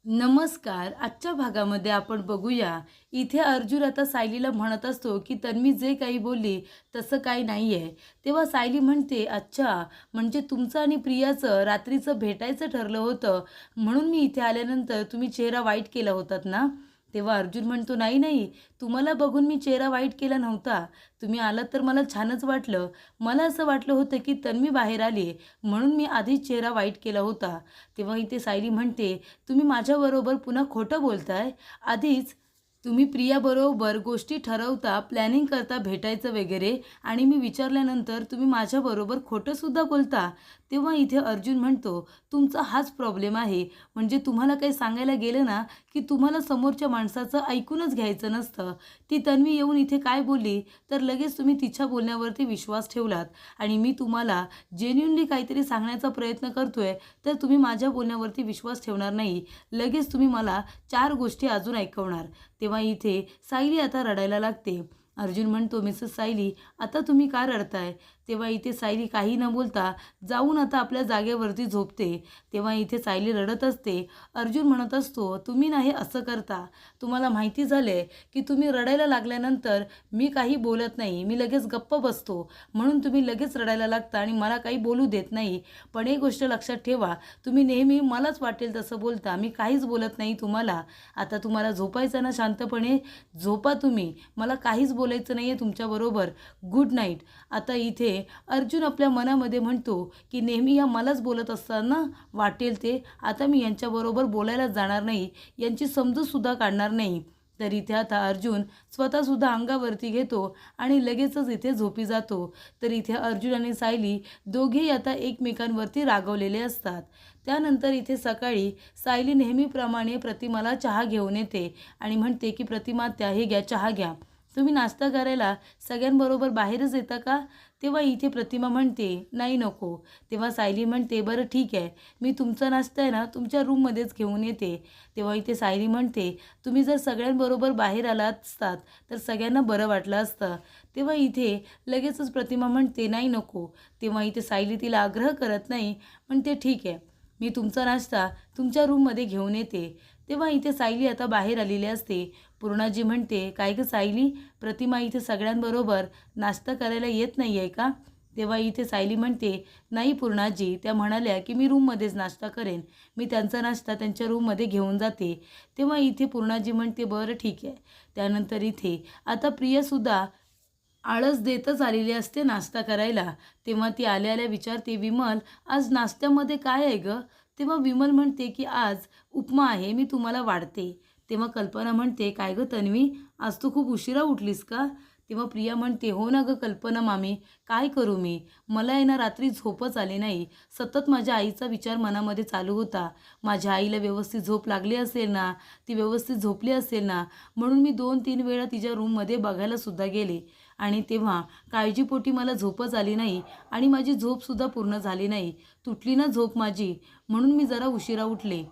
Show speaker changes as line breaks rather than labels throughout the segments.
नमस्कार. आजच्या भागामध्ये आपण बघूया. इथे अर्जुन आता सायलीला म्हणत असतो, की तन्वी जे काही बोलली तसं काही नाही आहे. तेव्हा सायली म्हणते, "अच्छा, म्हणजे तुमचं आणि प्रियाचं रात्रीचं भेटायचं ठरलं होतं, म्हणून मी इथे आल्यानंतर तुम्ही चेहरा वाईट केला होतात ना?" तेव्हा अर्जुन म्हणतो, "नाही, नाही. तुम्हाला बघून मी चेहरा वाईट केला नव्हता. तुम्ही आलात तर मला छानच वाटलं. मला असं वाटलं होतं, की तन्वी बाहेर आली म्हणून मी आधीच चेहरा वाईट केला होता." तेव्हा इथे सायली म्हणते, तुम्ही माझ्याबरोबर पुन्हा खोटं बोलताय. आधीच तुम्ही प्रियाबरोबर गोष्टी ठरवता, प्लॅनिंग करता भेटायचं वगैरे आणि मी विचारल्यानंतर तुम्ही माझ्याबरोबर खोटंसुद्धा बोलता. तेव्हा इथे अर्जुन म्हणतो, तुमचा हाच प्रॉब्लेम आहे. म्हणजे तुम्हाला काही सांगायला गेलं ना, की तुम्हाला समोरच्या माणसाचं ऐकूनच घ्यायचं नसतं. ती तन्वी येऊन इथे काय बोलली, तर लगेच तुम्ही तिच्या बोलण्यावरती विश्वास ठेवलात आणि मी तुम्हाला जेन्युइनली काहीतरी सांगण्याचा प्रयत्न करतोय, तर तुम्ही माझ्या बोलण्यावरती विश्वास ठेवणार नाही. लगेच तुम्ही मला 4 गोष्टी अजून ऐकवणार. तेव्हा इथे सायली आता रडायला लागते. अर्जुन म्हणतो, "मिसेस सायली, आता तुम्ही का रडताय?" तेव्हा इथे सायली काही न बोलता जाऊन आता आपल्या जागेवरती झोपते. तेव्हा इथे सायली रडत असते. अर्जुन म्हणत असतो, "तुम्ही नाही असं करता. तुम्हाला माहिती झालंय, की तुम्ही रडायला लागल्यानंतर मी काही बोलत नाही. मी लगेच गप्प बसतो. म्हणून तुम्ही लगेच रडायला लागता आणि मला काही बोलू देत नाही. पण एक गोष्ट लक्षात ठेवा, तुम्ही नेहमी मलाच वाटेल तसं बोलता. मी काहीच बोलत नाही तुम्हाला. आता तुम्हाला झोपायचं ना शांतपणे, झोपा तुम्ही. मला काहीच बोलायचं नाही आहे तुमच्याबरोबर. Good night." आता इथे अर्जुन आपल्या मनामध्ये म्हणतो, की नेहमी या मलाच बोलत असताना वाटेल ते, आता मी यांच्याबरोबर बोलायला जाणार नाही. यांची समजूतसुद्धा काढणार नाही. तर इथे आता अर्जुन स्वतःसुद्धा अंगावरती घेतो आणि लगेचच इथे झोपी जातो. तर इथे अर्जुन आणि सायली दोघेही आता एकमेकांवरती रागवलेले असतात. त्यानंतर इथे सकाळी सायली नेहमीप्रमाणे प्रतिमाला चहा घेऊन येते आणि म्हणते, की "प्रतिमा, त्या हे घ्या, चहा घ्या. तुम्ही नाश्ता करायला सगळ्यांबरोबर बाहेरच येता का?" तेव्हा इथे प्रतिमा म्हणते, "नाही, नको." तेव्हा सायली म्हणते, "बरं ठीक आहे, मी तुमचा नाश्ता आहे ना तुमच्या रूममध्येच घेऊन येते." तेव्हा इथे सायली म्हणते, "तुम्ही जर सगळ्यांबरोबर बाहेर आलात असतात तर सगळ्यांना बरं वाटलं असतं." तेव्हा इथे लगेचच प्रतिमा म्हणते, "नाही, नको." तेव्हा इथे सायली तिला आग्रह करत नाही, म्हणते, "ठीक आहे, मी तुमचा नाश्ता तुमच्या रूममध्ये घेऊन येते." तेव्हा इथे सायली आता बाहेर आलेली असते. पूर्णाजी म्हणते, "काय गं सायली, प्रतिमा इथे सगळ्यांबरोबर नाश्ता करायला येत नाही आहे का?" तेव्हा इथे सायली म्हणते, "नाही पूर्णाजी, त्या म्हणाल्या की मी रूममध्येच नाश्ता करेन. मी त्यांचा नाश्ता त्यांच्या रूममध्ये घेऊन जाते." तेव्हा इथे पूर्णाजी म्हणते, "बरं ठीक आहे." त्यानंतर इथे आता प्रियासुद्धा आळस देतच आलेली असते नाश्ता करायला. तेव्हा ती आल्या आल्या विचारते, "विमल, आज नाश्त्यामध्ये काय आहे गं?" तेव्हा विमल म्हणते, की "आज उपमा आहे, मी तुम्हाला वाढते." तेव्हा कल्पना म्हणते, "काय गं तन्वी, आज तू खूप उशिरा उठलीस का?" तेव्हा प्रिया म्हणते, "हो ना गं कल्पना मामी, काय करू मी? मला आहे ना रात्री झोपच आली नाही. सतत माझ्या आईचा विचार मनामध्ये चालू होता. माझ्या आईला व्यवस्थित झोप लागली असेल ना, ती व्यवस्थित झोपली असेल ना, म्हणून मी 2-3 वेळा तिच्या रूममध्ये बघायलासुद्धा गेले आणि तेव्हा काळजीपोटी मला झोपच आली नाही आणि माझी झोपसुद्धा पूर्ण झाली नाही. तुटली ना झोप माझी, म्हणून मी जरा उशिरा उठले."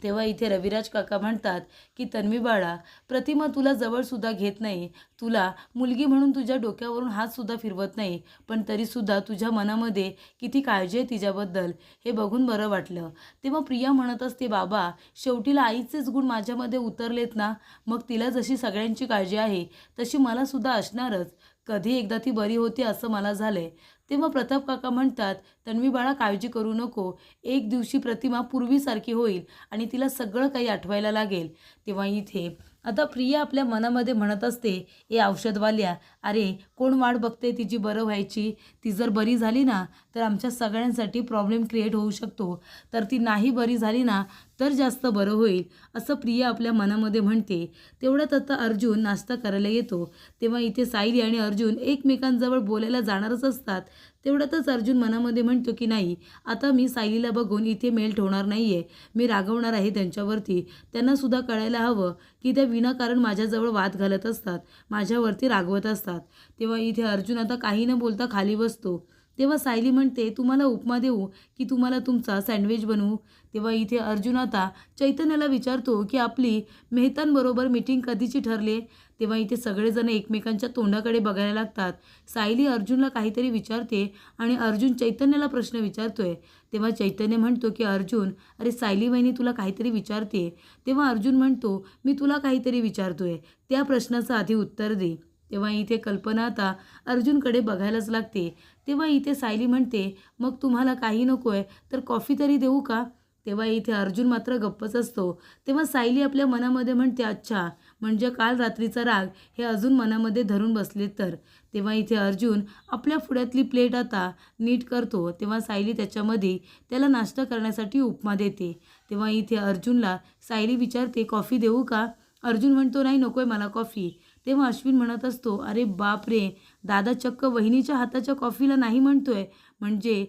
तेव्हा इथे रविराज काका म्हणतात, की "तन्वी बाळा, प्रतिमा तुला जवळसुद्धा घेत नाही. तुला मुलगी म्हणून तुझ्या डोक्यावरून हातसुद्धा फिरवत नाही. पण तरीसुद्धा तुझ्या मनामध्ये किती काळजी आहे तिच्याबद्दल, हे बघून बरं वाटलं." तेव्हा प्रिया म्हणत असते, "बाबा, शेवटीला आईचेच गुण माझ्यामध्ये उतरलेत ना, मग तिला जशी सगळ्यांची काळजी आहे, तशी मलासुद्धा असणारच. कधी एकदा ती बरी होते असं मला झालंय." तेव्हा प्रताप काका म्हणतात, "तन्वी बाळा, काळजी करू नको. एक दिवशी प्रतिमा पूर्वीसारखी होईल आणि तिला सगळं काही आठवायला लागेल." तेव्हा इथे आता प्रिया आपल्या मनामध्ये म्हणत असते, "ए औषधवाल्या, अरे कोण वाट बघते तिची बरं व्हायची? ती जर बरी झाली ना, तर आमच्या सगळ्यांसाठी प्रॉब्लेम क्रिएट होऊ शकतो. तर ती नाही बरी झाली ना, तर जास्त बरं होईल." असं प्रिया आपल्या मनामध्ये म्हणते. तेवढ्यात आता अर्जुन नाश्ता करायला येतो. तेव्हा इथे सायली आणि अर्जुन एकमेकांजवळ बोलायला जाणारच असतात. तेवढ्यातच अर्जुन मनामध्ये म्हणतो, की "नाही, आता मी सायलीला बघून इथे मेल्ट होणार नाही आहे. मी रागवणार आहे त्यांच्यावरती. त्यांनासुद्धा कळायला हवं, की त्या विनाकारण माझ्याजवळ वाद घालत असतात, माझ्यावरती रागवत असतात." तेव्हा इथे अर्जुन आता काही न बोलता खाली बसतो. तेव्हा सायली म्हणते, तुम्हाला उपमा देऊ की तुम्हाला तुमचा सँडविच बनवू? तेव्हा इथे अर्जुन आता चैतन्याला विचारतो की आपली मेहतांबरोबर मीटिंग कधीची ठरली? तेव्हा इथे सगळेजण एकमेकांच्या तोंडाकडे बघायला लागतात. सायली अर्जुनला काहीतरी विचारते आणि अर्जुन चैतन्याला प्रश्न विचारतोय. तेव्हा चैतन्य म्हणतो की अर्जुन, अरे सायली वहिनी तुला काहीतरी विचारते. तेव्हा अर्जुन म्हणतो, मी तुला काहीतरी विचारतोय, त्या प्रश्नाचं आधी उत्तर दे. तेव्हा इथे कल्पना आता अर्जुनकडे बघायलाच लागते. तेव्हा इथे सायली म्हणते, मग तुम्हाला काही नको आहे तर कॉफी तरी देऊ का? तेव्हा इथे अर्जुन मात्र गप्पच असतो. तेव्हा सायली आपल्या मनामध्ये म्हणते, अच्छा, म्हणजे काल रात्रीचा राग हे अजून मनामध्ये धरून बसले तर. तेव्हा इथे अर्जुन आपल्या पुढ्यातली प्लेट आता नीट करतो. तेव्हा सायली त्याच्यामध्ये त्याला नाश्ता करण्यासाठी उपमा देते. तेव्हा इथे अर्जुनला सायली विचारते, कॉफी देऊ का? अर्जुन म्हणतो, नाही नको आहे मला कॉफी. तेव्हा अश्विन म्हणत असतो, अरे बाप रे, दादा चक्क वहिनीच्या हाताच्या कॉफीला नाही म्हणतोय, म्हणजे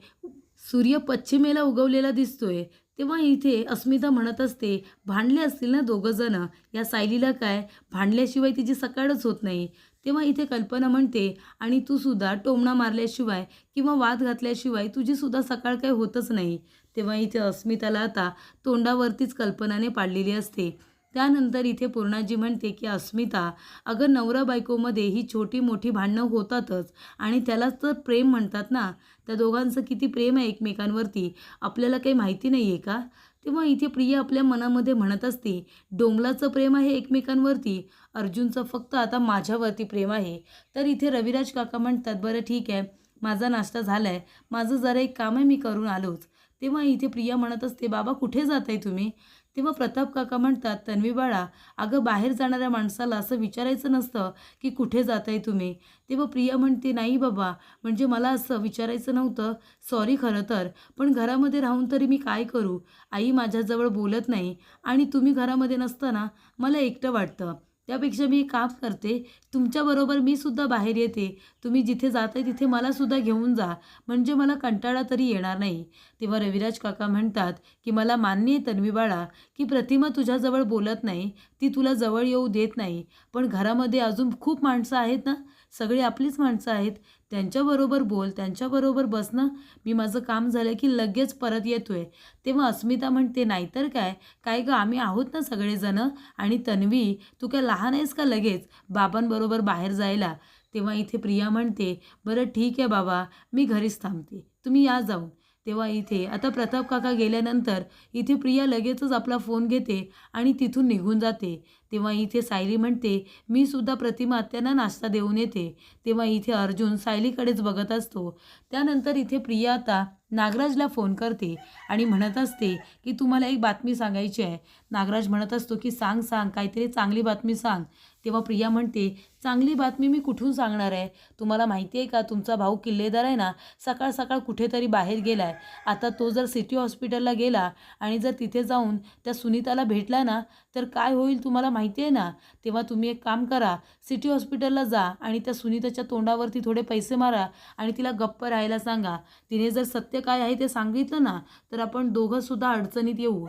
सूर्य पश्चिमेला उगवलेला दिसतोय. तेव्हा इथे अस्मिता म्हणत असते, भांडले असतील ना दोघंजणं, या सायलीला काय भांडल्याशिवाय तिची सकाळच होत नाही. तेव्हा इथे कल्पना म्हणते, आणि तू सुद्धा टोमणा मारल्याशिवाय किंवा वाद घातल्याशिवाय तुझी सुद्धा सकाळ काही होतच नाही. तेव्हा इथे अस्मिताला आता तोंडावरतीच कल्पनाने पाडलेली असते. त्यानंतर इथे पूर्णाजी म्हणते की अस्मिता, अगं नवरा बायकोमध्ये ही छोटी मोठी भांडणं होतातच आणि त्यालाच तर प्रेम म्हणतात ना. त्या दोघांचं किती प्रेम आहे एकमेकांवरती आपल्याला काही माहिती नाही आहे का? तेव्हा इथे प्रिया आपल्या मनामध्ये म्हणत असते, डोंगलाचं प्रेम आहे एकमेकांवरती, अर्जुनचं फक्त आता माझ्यावरती प्रेम आहे. तर इथे रविराज काका म्हणतात, बरं ठीक आहे, माझा नाश्ता झाला आहे, माझं जरा एक काम आहे, मी करून आलोच. तेव्हा इथे प्रिया म्हणत असते, बाबा कुठे जात आहे तुम्ही? तेव्हा प्रताप काका म्हणतात, तन्वी बाळा, अगं बाहेर जाणाऱ्या माणसाला असं विचारायचं नसतं की कुठे जात आहे तुम्ही. तेव्हा प्रिया म्हणते, नाही बाबा, म्हणजे मला असं विचारायचं नव्हतं, सॉरी खरं तर, पण घरामध्ये राहून तरी मी काय करू? आई माझ्याजवळ बोलत नाही आणि तुम्ही घरामध्ये नसताना मला एकटं वाटतं. त्यापेक्षा मी एक काम करते, तुमच्याबरोबर मी सुद्धा बाहेर येते, तुम्ही जिथे जाताय तिथे मला सुद्धा घेऊन जा, म्हणजे मला कंटाळा तरी येणार नाही. तेव्हा रविराज काका म्हणतात की मला मान्य आहे तन्वी बाळा की प्रतिमा तुझ्याजवळ बोलत नाही, ती तुला जवळ येऊ देत नाही, पण घरामध्ये अजून खूप माणसं आहेत ना, सगळी आपलीच माणसं आहेत, त्यांच्याबरोबर बोल, त्यांच्याबरोबर बस ना, मी माझं काम झालं की लगेच परत येतोय. तेव्हा अस्मिता म्हणते, नाहीतर काय, काय गं, आम्ही आहोत ना सगळेजणं, आणि तन्वी तू काय लहान आहेस का लगेच बाबांबरोबर बाहेर जायला? तेव्हा इथे प्रिया म्हणते, बरं ठीक आहे बाबा, मी घरीच थांबते, तुम्ही या जाऊन. तेव्हा इथे आता प्रताप काका गेल्यानंतर इथे प्रिया लगेचच आपला फोन घेते आणि तिथून निघून जाते. तेव्हा इथे सायली म्हणते, मी सुद्धा प्रतिमा आत्यांना नाश्ता देऊन येते. तेव्हा इथे अर्जुन सायलीकडेच बघत असतो. त्यानंतर इथे प्रिया आता नागराजला फोन करते आणि म्हणत असते की तुम्हाला एक बातमी सांगायची आहे. नागराज म्हणत असतो की सांग सांग, काहीतरी चांगली बातमी सांग. तेव्हा प्रिया म्हणते, चांगली बातमी मी कुठून सांगणार आहे? तुम्हाला माहिती आहे का, तुमचा भाऊ किल्लेदार आहे ना, सकाळ सकाळ कुठेतरी बाहेर गेला आहे. आता तो जर सिटी हॉस्पिटलला गेला आणि जर तिथे जाऊन त्या सुनीताला भेटला ना, तर काय होईल तुम्हाला माहिती आहे ना. तेव्हा तुम्ही एक काम करा, सिटी हॉस्पिटलला जा आणि त्या सुनीताच्या तोंडावरती थोडे पैसे मारा आणि तिला गप्प राहायला सांगा. तिने जर सत्य काय आहे ते सांगितलं ना, तर आपण दोघंसुद्धा अडचणीत येऊ.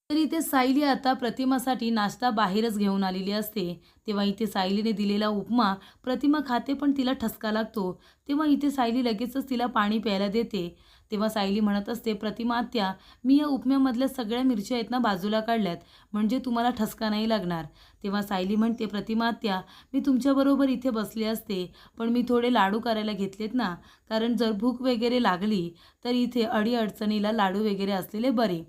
तर इथे सायली आता प्रतिमासाठी नाश्ता बाहेरच घेऊन आलेली असते. तेव्हा इथे सायलीने दिलेला उपमा प्रतिमा खाते, पण तिला ठसका लागतो. तेव्हा इथे सायली लगेचच तिला पाणी प्यायला देते. तेव्हा सायली म्हणत असते, प्रतिमा आत्या, मी या उपम्यामधल्या सगळ्या मिरच्या आहेत ना बाजूला काढल्यात, म्हणजे तुम्हाला ठसका नाही लागणार. तेव्हा सायली म्हणते, प्रतिमा आत्या, मी तुमच्याबरोबर इथे बसले असते, पण मी थोडे लाडू करायला घेतलेत ना, कारण जर भूक वगैरे लागली तर इथे अडीअडचणीला लाडू वगैरे असलेले बरे.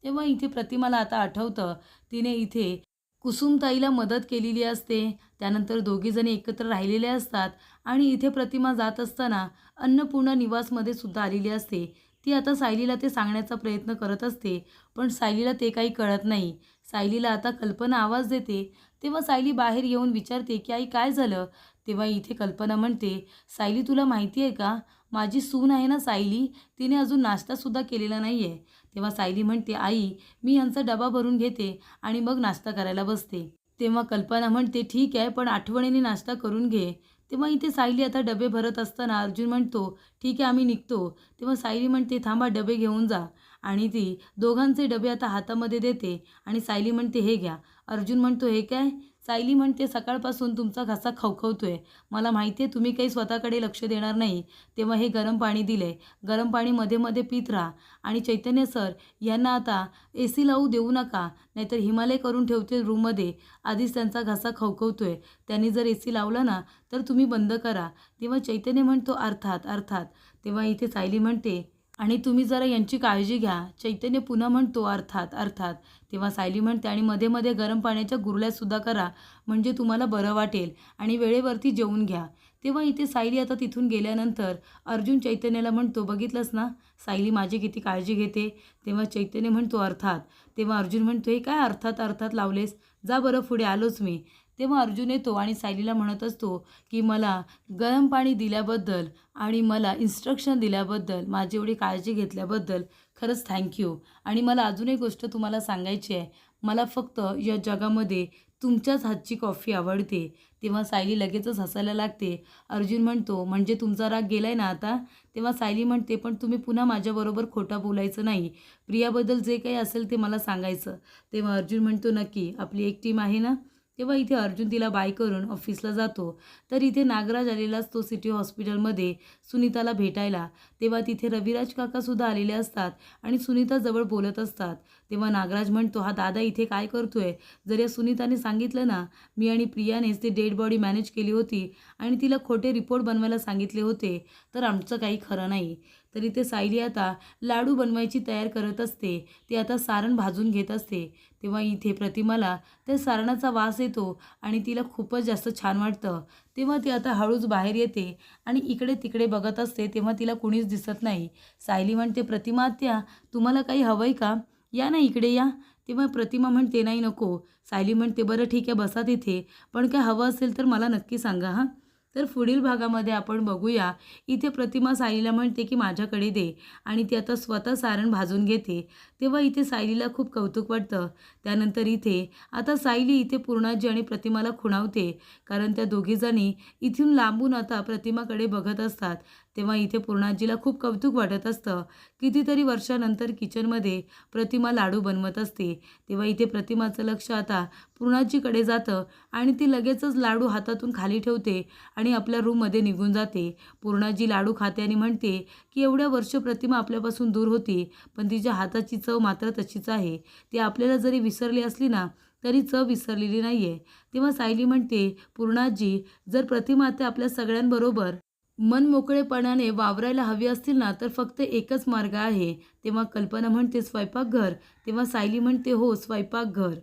तेव्हा इथे प्रतिमाला आता आठवतं, तिने इथे कुसुमताईला मदत केलेली असते. त्यानंतर दोघीजणी एकत्र राहिलेले असतात आणि इथे प्रतिमा जात असताना अन्नपूर्णा निवासमध्ये सुद्धा आलेली असते. ती आता सायलीला ते सांगण्याचा प्रयत्न करत असते, पण सायलीला ते काही कळत नाही. सायलीला आता कल्पना आवाज देते. तेव्हा सायली बाहेर येऊन विचारते की आई काय झालं? तेव्हा इथे कल्पना म्हणते, सायली तुला माहिती आहे का, माझी सून आहे ना सायली, तिने अजून नाश्तासुद्धा केलेला नाही आहे. तेव्हा सायली म्हणते, आई मी यांचा डबा भरून घेते आणि मग नाश्ता करायला बसते. तेव्हा कल्पना म्हणते, ठीक आहे, पण आठवणीने नाश्ता करून घे. तेव्हा इथे सायली आता डबे भरत असताना अर्जुन म्हणतो, ठीक आहे आम्ही निघतो. तेव्हा सायली म्हणते, थांबा, डबे घेऊन जा, आणि ती दोघांचे डबे आता हातामध्ये देते आणि सायली म्हणते, हे घ्या. अर्जुन म्हणतो, हे काय? सायली म्हणते सकाळपासून तुमचा घसा खवखवतोय, मला माहिती आहे तुम्ही काही स्वतःकडे लक्ष देणार नाही. तेव्हा हे गरम पाणी दिले, गरम पाणी मध्ये मध्ये पीत राहा. आणि चैतन्य सर यांना आता AC लावू देऊ नका, नाहीतर हिमालय करून ठेवतील रूममध्ये. आधीच त्यांचा घसा खवखवतोय, त्यांनी जर AC लावला ना तर तुम्ही बंद करा. तेव्हा चैतन्य म्हणतो अर्थात अर्थात. तेव्हा इथे सायली म्हणते आणि तुम्ही जरा यांची काळजी घ्या. चैतन्य पुन्हा म्हणतो अर्थात अर्थात. तेव्हा सायली म्हणते आणि मध्ये मध्ये गरम पाण्याच्या गुरळ्यासुद्धा करा, म्हणजे तुम्हाला बरं वाटेल. आणि वेळेवरती जेवून घ्या. तेव्हा इथे सायली आता तिथून गेल्यानंतर अर्जुन चैतन्याला म्हणतो बघितलंस ना सायली माझी किती काळजी घेते. तेव्हा चैतन्य म्हणतो अर्थात. तेव्हा अर्जुन म्हणतो हे काय अर्थात अर्थात लावलेस, जा बरं पुढे आलोच मी. तेव्हा अर्जुन येतो आणि सायलीला म्हणत असतो की मला गरम पाणी दिल्याबद्दल आणि मला इन्स्ट्रक्शन दिल्याबद्दल, माझी एवढी काळजी घेतल्याबद्दल खरंच थँक्यू. आणि मला अजून एक गोष्ट तुम्हाला सांगायची आहे, मला फक्त या जगामध्ये तुमच्याच हातची कॉफी आवडते. तेव्हा सायली लगेचच हसायला लागते. अर्जुन म्हणतो म्हणजे तुमचा राग गेलाय ना आता. तेव्हा सायली म्हणते पण तुम्ही पुन्हा माझ्याबरोबर खोटं बोलायचं नाही, प्रियाबद्दल जे काही असेल ते मला सांगायचं. तेव्हा अर्जुन म्हणतो नक्की, आपली एक टीम आहे ना. तेव्हा इथे अर्जुन तिला बाय करून ऑफिसला जातो. तर इथे नागराज आलेला असतो सिटी हॉस्पिटलमध्ये सुनीताला भेटायला. तेव्हा तिथे रविराज काकासुद्धा आलेले असतात आणि सुनीताजवळ बोलत असतात. तेव्हा नागराज म्हणतो हा दादा इथे काय करतोय, जर या सुनीताने सांगितलं ना मी आणि प्रियानेच ती डेड बॉडी मॅनेज केली होती आणि तिला खोटे रिपोर्ट बनवायला सांगितले होते, तर आमचं काही खरं नाही. तर इथे सायली आता लाडू बनवायची तयार करत असते. ती आता सारण भाजून घेत असते. तेव्हा इथे प्रतिमाला त्या सारणाचा वास येतो आणि तिला खूपच जास्त छान वाटतं. तेव्हा ती आता हळूच बाहेर येते आणि इकडे तिकडे बघत असते. तेव्हा तिला कुणीच दिसत नाही. सायली म्हणते प्रतिमा आत्या तुम्हाला काही हवंय का, या ना इकडे या. तेव्हा प्रतिमा म्हणते नाही नको. सायली म्हणते बरं ठीक आहे बसा तिथे, पण काय हवं असेल तर मला नक्की सांगा हां. तर पुढील भागामध्ये आपण बघूया. इथे प्रतिमा सायलीला म्हणते की माझ्याकडे दे आणि ती आता स्वतः सारण भाजून घेते. तेव्हा इथे सायलीला खूप कौतुक वाटतं. त्यानंतर इथे आता सायली इथे पूर्णाजी आणि प्रतिमाला खुणावते, कारण त्या दोघीजणी इथून लांबून आता प्रतिमाकडे बघत असतात. तेव्हा इथे पूर्णाजीला खूप कौतुक वाटत असतं. कितीतरी वर्षानंतर किचनमध्ये प्रतिमा लाडू बनवत असते. तेव्हा इथे प्रतिमाचं लक्ष आता पूर्णाजीकडे जातं आणि ती लगेचच लाडू हातातून खाली ठेवते आणि आपल्या रूममध्ये निघून जाते. पूर्णाजी लाडू खाते आणि म्हणते की एवढ्या वर्ष प्रतिमा आपल्यापासून दूर होती, पण तिच्या हाताची चव मात्र तशीच आहे. ती आपल्याला जरी विसरली असली ना तरी चव विसरलेली नाही आहे. तेव्हा सायली म्हणते पूर्णाजी जर प्रतिमा आता आपल्या सगळ्यांबरोबर मनमोकळेपणाने वावरायला हवी असतील ना तर फक्त एकच मार्ग आहे. तेव्हा कल्पना म्हणते स्वयंपाकघर. तेव्हा सायली म्हणते हो स्वयंपाकघर.